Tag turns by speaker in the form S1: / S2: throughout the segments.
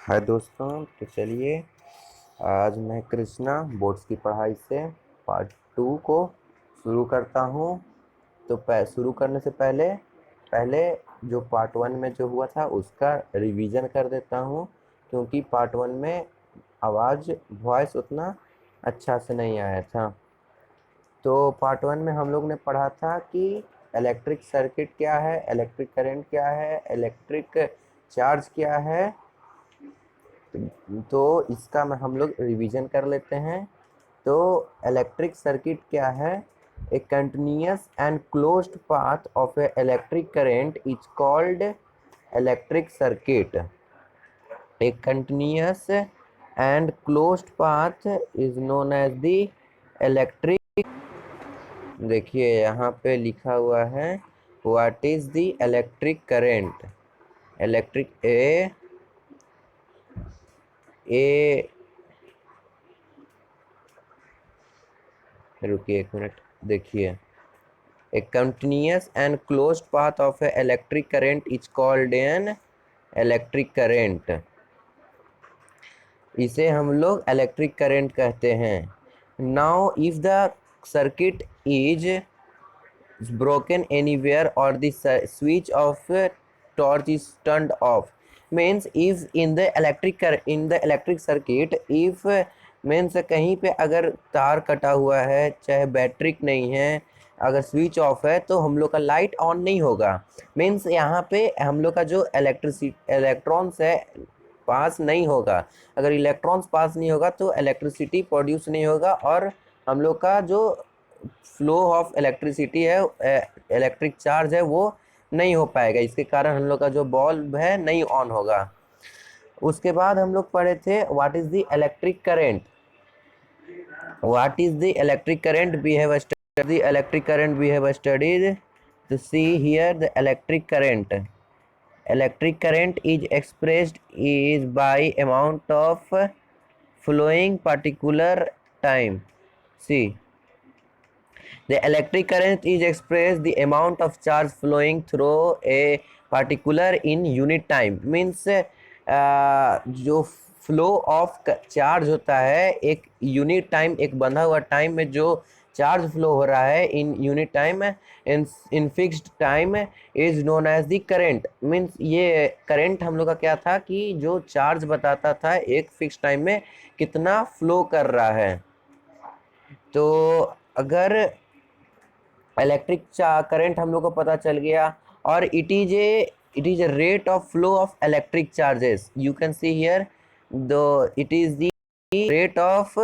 S1: हाय दोस्तों, तो चलिए आज मैं कृष्णा बोर्ड्स की पढ़ाई से पार्ट 2 को शुरू करता हूँ। तो शुरू करने से पहले पहले जो पार्ट 1 में जो हुआ था उसका रिवीजन कर देता हूँ, क्योंकि पार्ट 1 में वॉइस उतना अच्छा से नहीं आया था। तो पार्ट 1 में हम लोग ने पढ़ा था कि इलेक्ट्रिक सर्किट क्या है, इलेक्ट्रिक करंट क्या है, इलेक्ट्रिक चार्ज क्या है। तो इसका मैं हम लोग रिवीजन कर लेते हैं। तो इलेक्ट्रिक सर्किट क्या है? A continuous and closed path of a electric current is called electric circuit. A continuous and closed path is known as the electric. देखिए यहाँ पे लिखा हुआ है what is the electric current. Electric a रुकिए एक मिनट, देखिए A continuous and closed path of a electric current is called an electric current। इसे हम लोग इलेक्ट्रिक करंट कहते हैं। Now if the circuit is broken anywhere or the switch of torch is turned off, means if in the electric circuit, if means कहीं पे अगर तार कटा हुआ है, चाहे बैटरी नहीं है, अगर स्विच ऑफ है तो हम लोग का लाइट ऑन नहीं होगा। मीन्स यहाँ पे हम लोग का जो इलेक्ट्रॉन्स है पास नहीं होगा। अगर इलेक्ट्रॉन्स पास नहीं होगा तो इलेक्ट्रिसिटी प्रोड्यूस नहीं होगा, और हम लोग का जो फ्लो ऑफ इलेक्ट्रिसिटी है, इलेक्ट्रिक चार्ज है, वो नहीं हो पाएगा। इसके कारण हम लोग का जो बल्ब है नहीं ऑन होगा। उसके बाद हम लोग पढ़े थे what is the electric current. What is the electric current? We have studied the electric current. We have studied to see here the electric current. Electric current is expressed is by amount of flowing particular time. See, the electric current is expressed the amount of charge flowing through a particular in unit time. Means जो flow of charge होता है एक unit time, एक बंधा हुआ time में जो charge flow हो रहा है in unit time, in fixed time is known as the current. Means ये करंट हम लोग का क्या था कि जो चार्ज बताता था एक फिक्स टाइम में कितना फ्लो कर रहा है। तो अगर इलेक्ट्रिक करंट हम लोग को पता चल गया, और it is a rate of flow of electric charges. You can see here the it is the rate of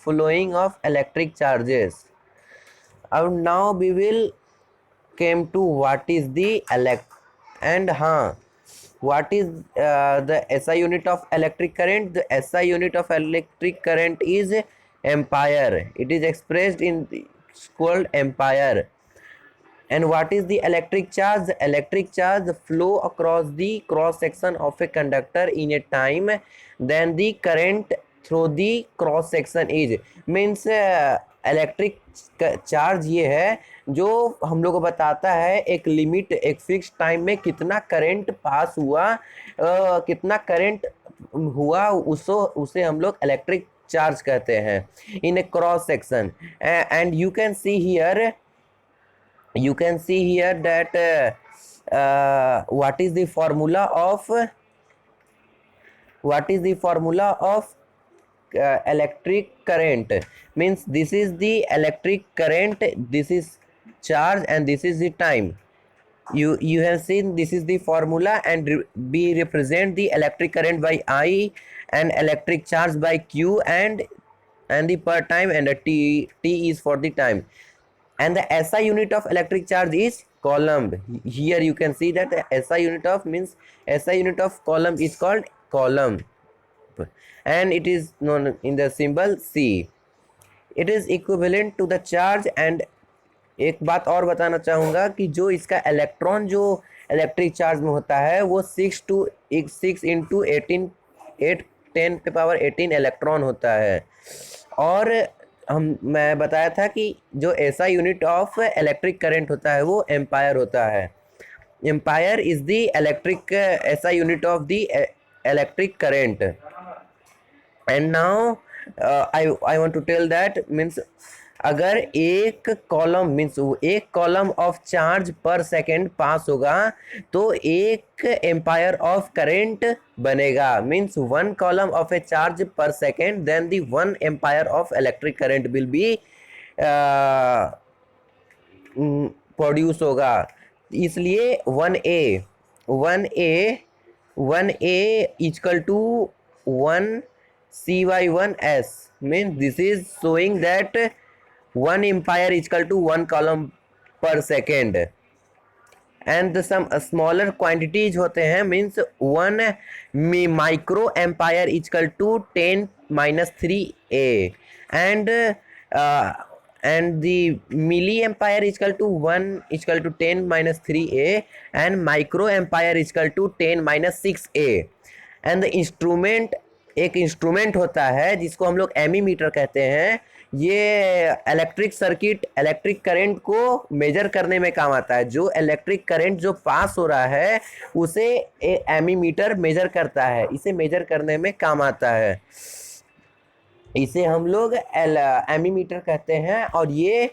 S1: flowing of electric charges. Now we will came to what is the what is the SI unit of electric current. The SI unit of electric current is ampere. It is expressed in called ampere. And what is the electric charge? The electric charge flow across the cross section of a conductor in a time, then the current through the cross section is, means electric charge ये है जो हम लोग को बताता है एक limit, एक फिक्स टाइम में कितना करंट पास हुआ, कितना करंट हुआ, उसे हम लोग इलेक्ट्रिक चार्ज कहते हैं in a cross section. And you can see here that what is the formula of electric current. Means this is the electric current, this is charge, and this is the time. You have seen this is the formula, and we represent the electric current by I and electric charge by Q, and the per time, and the t is for the time. And the SI unit of electric charge is coulomb. Here you can see that the SI unit of coulomb is called coulomb, and it is known in the symbol C. It is equivalent to the charge. And एक बात और बताना चाहूँगा कि जो इसका electron जो electric charge में होता है वो 6 इंटू 18 10 के पावर 18 इलेक्ट्रॉन होता है। और मैं बताया था कि जो ऐसा यूनिट ऑफ इलेक्ट्रिक करंट होता है वो एम्पायर होता है। एम्पायर इज द इलेक्ट्रिक ऐसा unit of the electric current. And now I want to tell that means अगर एक कॉलम मीन्स एक कॉलम ऑफ चार्ज पर सेकेंड पास होगा तो एक एम्पायर ऑफ करंट बनेगा. Means one coulomb of a charge पर second then the one ampere of electric current will be produce होगा. इसलिए 1A equal to 1C/1S means this is showing that 1 ampere equal to 1 column per second. And some smaller quantities होते हैं means 1 micro ampere equal to 10-3A and the milliampere equal to 1 equal to 10-3A and microampere equal to 10-6A. and the instrument एक instrument होता है जिसको हम लोग एमीमीटर कहते हैं. ये इलेक्ट्रिक करंट को मेजर करने में काम आता है. जो इलेक्ट्रिक करंट जो पास हो रहा है उसे एमीमीटर मेजर करता है. इसे मेजर करने में काम आता है. इसे हम लोग एमीमीटर कहते हैं. और ये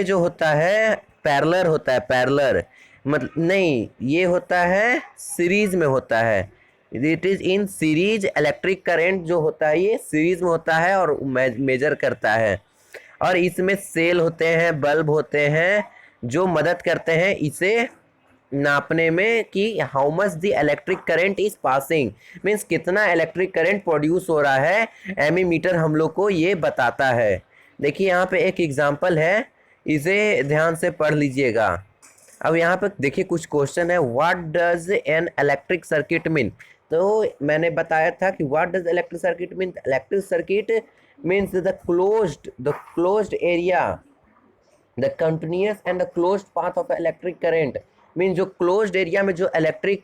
S1: जो होता है पैरेलल होता है. पैरेलल मतलब नहीं, ये होता है सीरीज में होता है. It is in series. Electric current जो होता है ये सीरीज में होता है और मेजर करता है. और इसमें सेल होते हैं, बल्ब होते हैं जो मदद करते हैं इसे नापने में कि how much the electric current is passing. Means कितना इलेक्ट्रिक करंट प्रोड्यूस हो रहा है. एमीमीटर हम लोग को ये बताता है. देखिए यहाँ पे एक एग्जांपल है, इसे ध्यान से पढ़ लीजिएगा. अब यहाँ पे देखिए कुछ क्वेश्चन है. What does an electric circuit mean. तो मैंने बताया था कि what does electric circuit mean. Electric circuit means the closed area, the continuous and the closed path of electric current. Means जो क्लोज्ड एरिया में जो इलेक्ट्रिक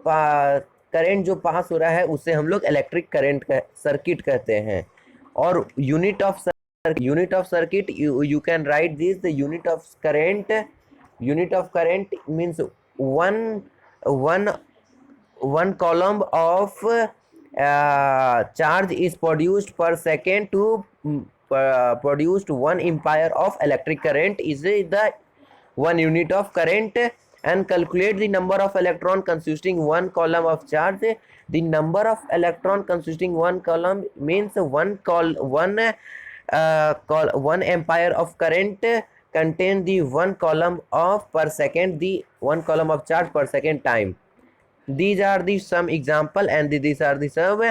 S1: करंट जो पास हो रहा है उसे हम लोग इलेक्ट्रिक करंट सर्किट कहते हैं. और unit of circuit you can write this. The unit of current means one column of charge is produced per second to produced 1 ampere of electric current is the 1 unit of current. And calculate the number of electron consisting 1 column of charge. The number of electron consisting 1 column means 1 ampere of current contain the 1 column of per second, the 1 column of charge per second time. These are the some example and these are the some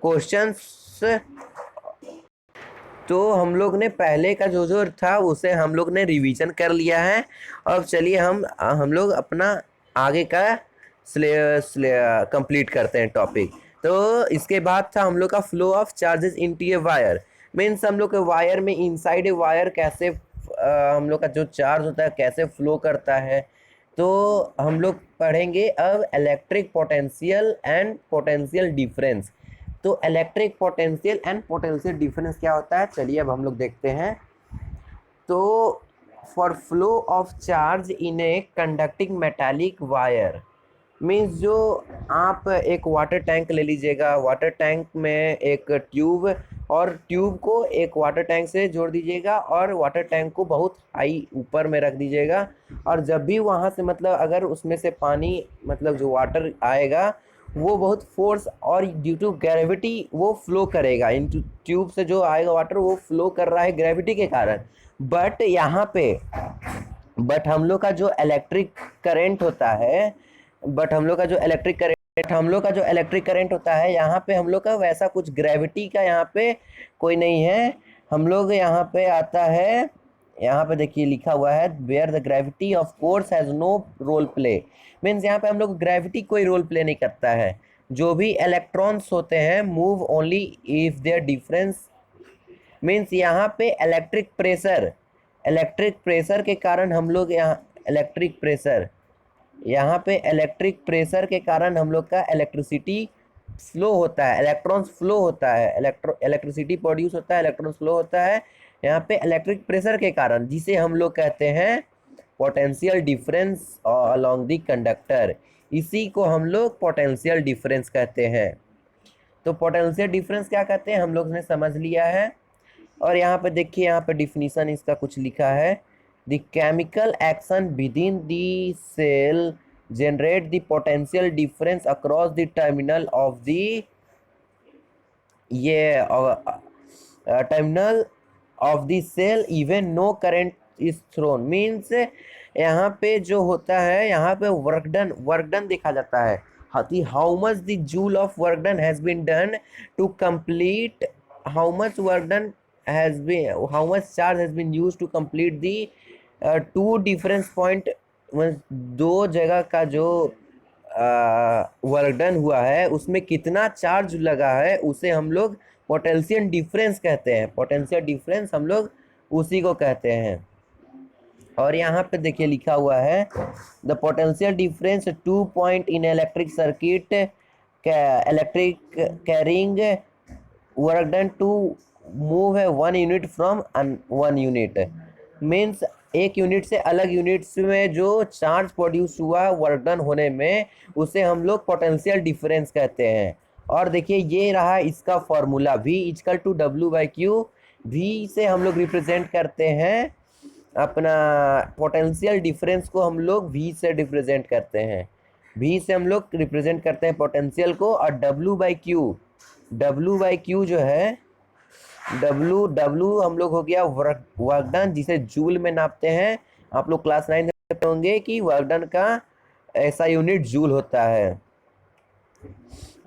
S1: questions. तो हम लोग ने पहले का जो था उसे हम लोग ने रिवीजन कर लिया है. अब चलिए हम लोग अपना आगे का कंप्लीट करते हैं टॉपिक. तो इसके बाद था हम लोग का flow of charges into a wire. Means हम लोग के वायर में इनसाइड ए वायर कैसे हम लोग का जो चार्ज होता है कैसे फ्लो करता है. तो हम लोग पढ़ेंगे अब electric potential and potential difference. तो electric potential and potential difference क्या होता है, चलिए अब हम लोग देखते हैं. तो for flow of charge in a conducting metallic wire means जो आप एक वाटर टैंक ले लीजिएगा. वाटर टैंक में एक ट्यूब और ट्यूब को एक वाटर टैंक से जोड़ दीजिएगा और वाटर टैंक को बहुत हाई ऊपर में रख दीजिएगा. और जब भी वहाँ से मतलब अगर उसमें से पानी मतलब जो वाटर आएगा वो बहुत फोर्स और ड्यू टू ग्रेविटी वो फ्लो करेगा. इन ट्यूब से जो आएगा वाटर वो फ्लो कर रहा है ग्रेविटी के कारण. बट यहाँ पे हम लोग का जो इलेक्ट्रिक करंट होता है होता है यहाँ पे हम लोग का वैसा कुछ ग्रेविटी का यहाँ पे कोई नहीं है. हम लोग यहाँ पे आता है, यहाँ पे देखिए लिखा हुआ है where the gravity of course has no role play. Means यहाँ पे हम लोग ग्रेविटी कोई रोल प्ले नहीं करता है. जो भी इलेक्ट्रॉन्स होते हैं move only if there difference. Means यहाँ पे इलेक्ट्रिक प्रेशर के कारण हम लोग इलेक्ट्रिक प्रेशर के कारण हम लोग का इलेक्ट्रिसिटी फ्लो होता है, इलेक्ट्रॉन्स फ्लो होता है, इलेक्ट्रिसिटी प्रोड्यूस होता है, इलेक्ट्रॉन्स फ्लो होता है यहाँ पे इलेक्ट्रिक प्रेशर के कारण, जिसे हम लोग कहते हैं potential difference along the conductor. इसी को हम लोग पोटेंशियल डिफरेंस कहते हैं। तो पोटेंशियल डिफरेंस क्या कहते हैं हम लोग ने समझ लिया है। और यहाँ पे देखिए, यहाँ पे डिफिनीशन इसका कुछ लिखा है, the chemical action within the cell generate the potential difference across the terminal of the ये terminal of the cell even no current is drawn. Means यहाँ पे जो होता है, यहाँ पे वर्क डन देखा जाता है, how much the joule of work done has been done to complete, how much work done has been, how much charge has been use to complete the two difference point. दो जगह का जो work done हुआ है उसमें कितना charge लगा है उसे हम लोग पोटेंशियल डिफरेंस कहते हैं। पोटेंशियल डिफरेंस हम लोग उसी को कहते हैं। और यहाँ पे देखिए लिखा हुआ है, the potential difference 2 point in electric circuit electric carrying work done to move है 1 यूनिट फ्रॉम 1 यूनिट। मीन्स एक यूनिट से अलग यूनिट्स में जो चार्ज प्रोड्यूस हुआ वर्क डन होने में, उसे हम लोग पोटेंशियल डिफरेंस कहते हैं। और देखिए ये रहा इसका formula, V equal to W/Q। V से हम लोग रिप्रेजेंट करते हैं अपना पोटेंशियल डिफरेंस को, हम लोग V से रिप्रेजेंट करते हैं। V से हम लोग रिप्रेजेंट करते हैं पोटेंशियल को। और W/Q जो है, W हम लोग हो गया वर्क डन, जिसे जूल में नापते हैं। आप लोग क्लास 9 में होंगे कि वर्क डन का ऐसा यूनिट जूल होता है।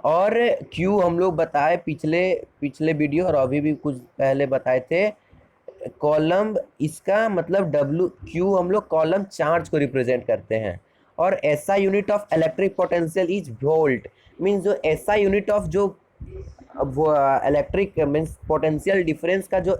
S1: और Q हम लोग बताए पिछले वीडियो और अभी भी कुछ पहले बताए थे, कॉलम, इसका मतलब Q हम लोग कॉलम चार्ज को रिप्रेजेंट करते हैं। और SI unit of electric potential is volt. Means जो SI यूनिट ऑफ जो वो इलेक्ट्रिक मीन्स पोटेंशियल डिफरेंस का जो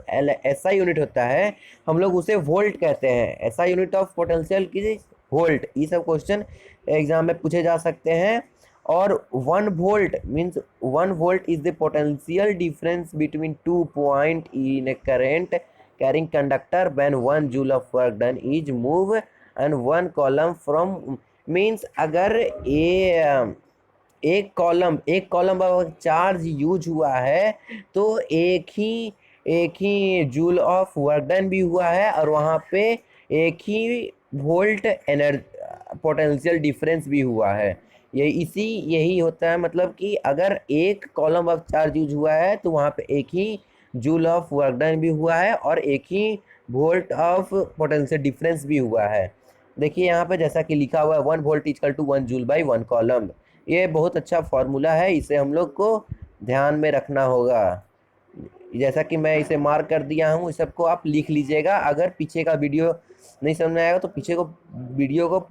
S1: SI यूनिट होता है हम लोग उसे वोल्ट कहते हैं। SI यूनिट ऑफ पोटेंशियल की वोल्ट। ये सब क्वेश्चन एग्जाम में पूछे जा सकते हैं। और 1 volt means 1 volt is the potential difference between 2 point in A current carrying conductor when 1 joule of work done is move and 1 column from. Means अगर एक कॉलम पर चार्ज यूज हुआ है तो एक ही जूल ऑफ वर्क डन भी हुआ है, और वहाँ पे एक ही वोल्ट एनर्जी पोटेंशियल डिफरेंस भी हुआ है। यही होता है, मतलब कि अगर एक कॉलम ऑफ चार्ज यूज हुआ है तो वहाँ पे एक ही जूल ऑफ वर्क डन भी हुआ है और एक ही वोल्ट ऑफ पोटेंशियल डिफरेंस भी हुआ है। देखिए यहाँ पे जैसा कि लिखा हुआ है 1 volt equal to 1 joule by 1 coulomb. ये बहुत अच्छा फॉर्मूला है, इसे हम लोग को ध्यान में रखना होगा। जैसा कि मैं इसे मार्क कर दिया हूँ, इस सबको आप लिख लीजिएगा। अगर पीछे का वीडियो नहीं समझ में आएगा तो पीछे को वीडियो को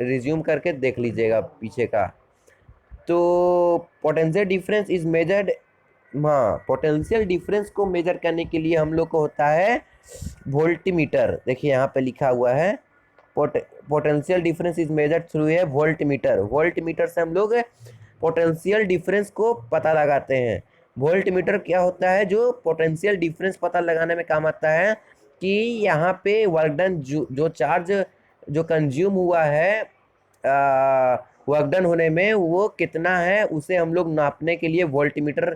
S1: रिज्यूम करके देख लीजिएगा पीछे का। तो पोटेंशियल डिफरेंस इज मेजर्ड, हाँ, पोटेंशियल डिफरेंस को मेजर करने के लिए हम लोग को होता है वोल्टमीटर। देखिए यहाँ पे लिखा हुआ है, potential difference is measured through a voltmeter. Voltmeter से हम लोग पोटेंशियल डिफरेंस को पता लगाते हैं। वोल्टमीटर क्या होता है, जो पोटेंशियल डिफरेंस पता लगाने में काम आता है कि यहाँ पे वर्क डन जो चार्ज जो कंज्यूम हुआ है वर्क डन होने में वो कितना है, उसे हम लोग नापने के लिए वोल्टमीटर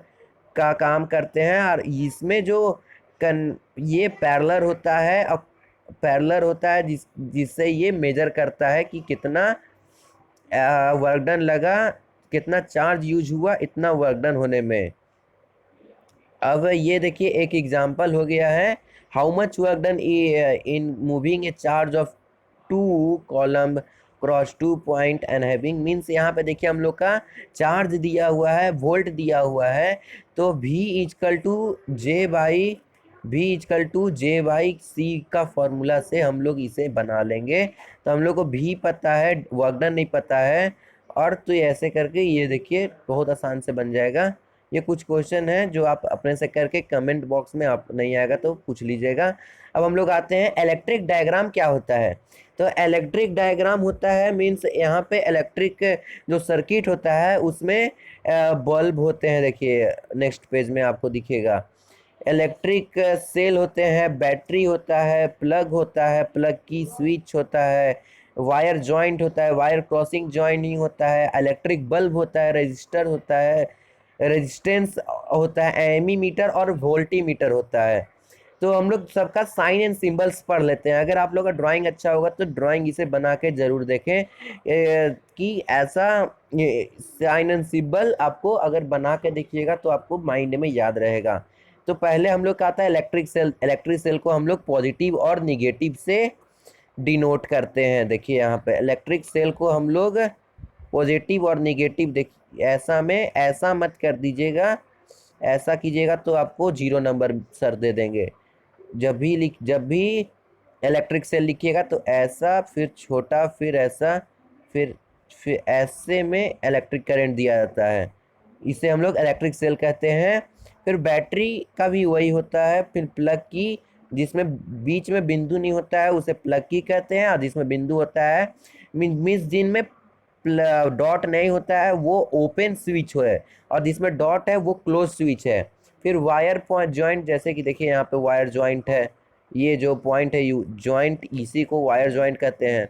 S1: का काम करते हैं। और इसमें जो ये पैरेलल होता है जिससे ये मेजर करता है कि कितना वर्क डन लगा, कितना चार्ज यूज हुआ इतना वर्क डन होने में। अब ये देखिए एक एग्जांपल हो गया है, how much work done in moving A charge of 2 column cross 2 point and having. Means यहाँ पे देखिए हम लोग का चार्ज दिया हुआ है, वोल्ट दिया हुआ है, तो V equal to J by C का फॉर्मूला से हम लोग इसे बना लेंगे। तो हम लोग को V पता है, वर्क डन नहीं पता है, और तो ऐसे करके ये देखिए बहुत आसान से बन जाएगा। ये कुछ क्वेश्चन है जो आप अपने से करके कमेंट बॉक्स में, आप नहीं आएगा तो पूछ लीजिएगा। अब हम लोग आते हैं इलेक्ट्रिक डायग्राम क्या होता है। तो इलेक्ट्रिक डायग्राम होता है मीन्स यहाँ पे इलेक्ट्रिक जो सर्किट होता है उसमें बल्ब होते हैं। देखिए नेक्स्ट पेज में आपको दिखेगा, इलेक्ट्रिक सेल होते हैं, बैटरी होता है, प्लग होता है, प्लग की स्विच होता है, वायर जॉइंट होता है, वायर क्रॉसिंग जॉइनिंग होता है, इलेक्ट्रिक बल्ब होता है, रजिस्टर होता है, रेजिस्टेंस होता है, एमीमीटर और वोल्टीमीटर होता है। तो हम लोग सबका साइन एंड सिंबल्स पढ़ लेते हैं। अगर आप लोग का ड्राइंग अच्छा होगा तो ड्राइंग इसे बना के ज़रूर देखें, कि ऐसा साइन एंड सिंबल आपको अगर बना के देखिएगा तो आपको माइंड में याद रहेगा। तो पहले हम लोग का आता है इलेक्ट्रिक सेल। इलेक्ट्रिक सेल को हम लोग पॉजिटिव और निगेटिव से डिनोट करते हैं। देखिए यहाँ पे इलेक्ट्रिक सेल को हम लोग पॉजिटिव और निगेटिव, देखिए ऐसा में ऐसा मत कर दीजिएगा, ऐसा कीजिएगा तो आपको 0 नंबर सर दे देंगे। जब भी इलेक्ट्रिक सेल लिखिएगा तो ऐसा, फिर छोटा, फिर ऐसा, फिर ऐसे में इलेक्ट्रिक करंट दिया जाता है। इसे हम लोग इलेक्ट्रिक सेल कहते हैं। फिर बैटरी का भी वही होता है। फिर प्लग की, जिसमें बीच में बिंदु नहीं होता है उसे प्लग की कहते हैं, और जिसमें बिंदु होता है मीन्स जिनमें डॉट नहीं होता है वो ओपन स्विच है, और जिसमें डॉट है वो क्लोज स्विच है। फिर वायर पॉइंट जॉइंट, जैसे कि देखिए यहाँ पे वायर जॉइंट है, ये जो पॉइंट है यू जॉइंट, इसी को वायर जॉइंट कहते हैं।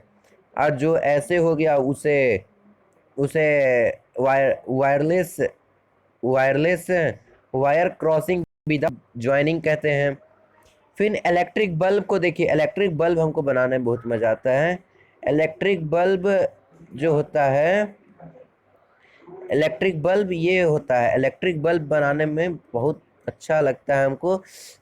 S1: और जो ऐसे हो गया उसे उसे wireless wireless wire crossing without joining कहते हैं। फिर इलेक्ट्रिक बल्ब को देखिए, इलेक्ट्रिक बल्ब हमको बनाने में बहुत मज़ा आता है। इलेक्ट्रिक बल्ब जो होता है, इलेक्ट्रिक बल्ब ये होता है, इलेक्ट्रिक बल्ब बनाने में बहुत अच्छा लगता है हमको।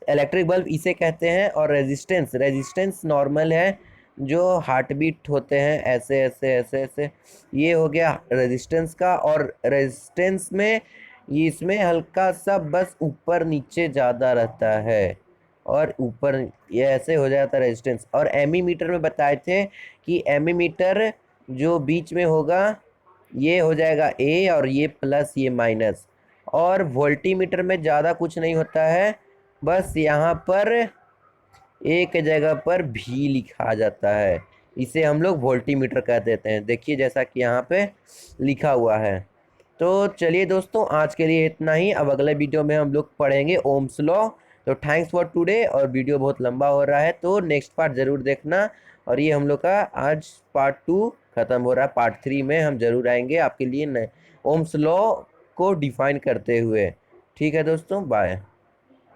S1: इलेक्ट्रिक बल्ब इसे कहते हैं। और रेजिस्टेंस, रेजिस्टेंस नॉर्मल है, जो हार्ट बीट होते हैं ऐसे ऐसे ऐसे ऐसे, ये हो गया रेजिस्टेंस का। और रेजिस्टेंस में ये इसमें हल्का सा बस ऊपर नीचे ज़्यादा रहता है, और ऊपर ये ऐसे हो जाता है रेजिस्टेंस। और एमीमीटर में बताए थे कि एमीमीटर जो बीच में होगा ये हो जाएगा ए, और ये प्लस ये माइनस। और वोल्टीमीटर में ज़्यादा कुछ नहीं होता है, बस यहाँ पर एक जगह पर भी लिखा जाता है, इसे हम लोग वोल्टीमीटर कह देते हैं। देखिए जैसा कि यहाँ पे लिखा हुआ है। तो चलिए दोस्तों, आज के लिए इतना ही। अब अगले वीडियो में हम लोग पढ़ेंगे ओम्स लॉ। तो थैंक्स फॉर टुडे। और वीडियो बहुत लंबा हो रहा है तो नेक्स्ट पार्ट ज़रूर देखना। और ये हम लोग का आज पार्ट 2 ख़त्म हो रहा है। पार्ट 3 में हम ज़रूर आएंगे आपके लिए ओम्स लॉ को डिफाइन करते हुए। ठीक है दोस्तों, बाय।